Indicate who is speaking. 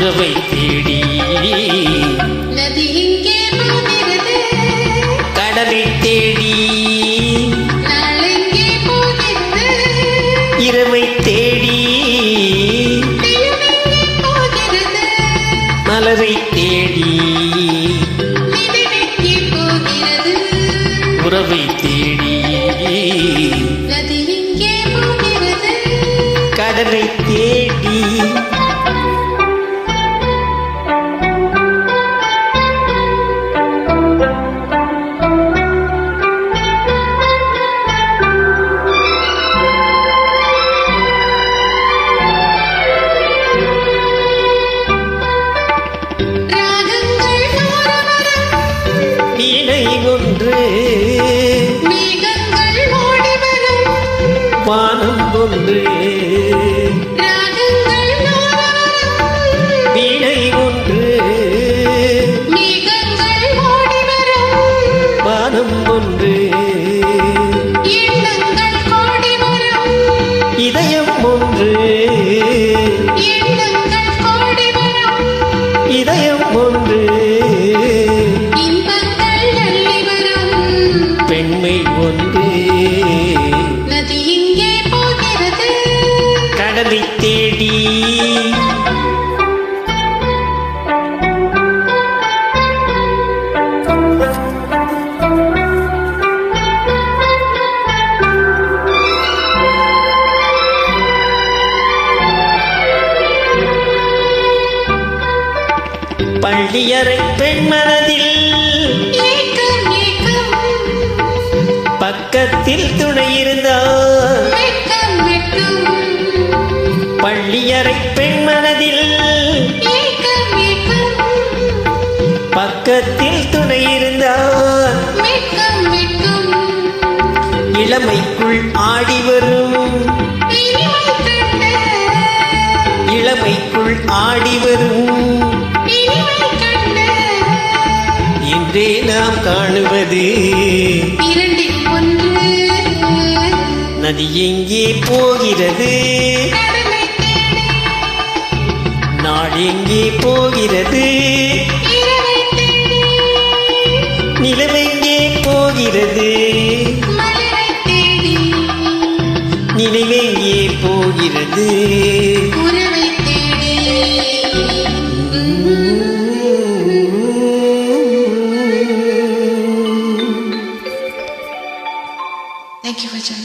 Speaker 1: உறவை தேடி
Speaker 2: நதி இங்கே போகிறது,
Speaker 1: கடலை தேடி
Speaker 2: நாள் எங்கே போகிறது,
Speaker 1: இரவை தேடி
Speaker 2: நிலம் எங்கே போகிறது,
Speaker 1: மலரை தேடி
Speaker 2: நிலம் எங்கே போகிறது,
Speaker 1: உறவை தேடி
Speaker 2: நதி இங்கே போகிறது.
Speaker 1: கடலை தேடி
Speaker 2: ராகங்கள் நூறுவரும்,
Speaker 1: வீணை ஒன்று
Speaker 2: மேகங்கள் ஓடி வரும்.
Speaker 1: வானம் ஒன்று
Speaker 2: ராகங்கள் நூறுவரும்,
Speaker 1: வீணை ஒன்று
Speaker 2: மேகங்கள் ஓடி வரும்.
Speaker 1: வானம் ஒன்று
Speaker 2: எண்ணங்கள் கோடி வரும்,
Speaker 1: இதயம் ஒன்று
Speaker 2: எண்ணங்கள் கோடி வரும்.
Speaker 1: இதயம் ஒன்று
Speaker 2: இன்பங்கள் அள்ளி வரும்.
Speaker 1: பெண்மை ஒன்று
Speaker 2: நதி இங்கே போகிறது,
Speaker 1: கடலை தேடி பள்ளியறை பெண் மனதில்
Speaker 2: ஏக்கம் ஏக்கம்,
Speaker 1: பக்கத்தில் துணை இருந்தார்.
Speaker 2: வெட்கம் வெட்கம்.
Speaker 1: பள்ளியறை பெண் மனதில்
Speaker 2: ஏக்கம் ஏக்கம்,
Speaker 1: பக்கத்தில் துணை இருந்தார்.
Speaker 2: வெட்கம் வெட்கம்.
Speaker 1: இளமைக்குள் ஆடி வரும்
Speaker 2: இனிமை கண்ட,
Speaker 1: இளமைக்குள் ஆடி வரும்
Speaker 2: இனிமை கண்ட.
Speaker 1: இன்றே நாம் காணுவது
Speaker 2: இரண்டில் ஒன்று,
Speaker 1: நதி எங்கே போகிறது,
Speaker 2: கடலை தேடி,
Speaker 1: நாள் எங்கே போகிறது,
Speaker 2: இரவை தேடி,
Speaker 1: நிலவெங்கே போகிறது,
Speaker 2: மலரை தேடி,
Speaker 1: நினைவெங்கே போகிறது.
Speaker 2: உறவை தேடி. Thank you for joining.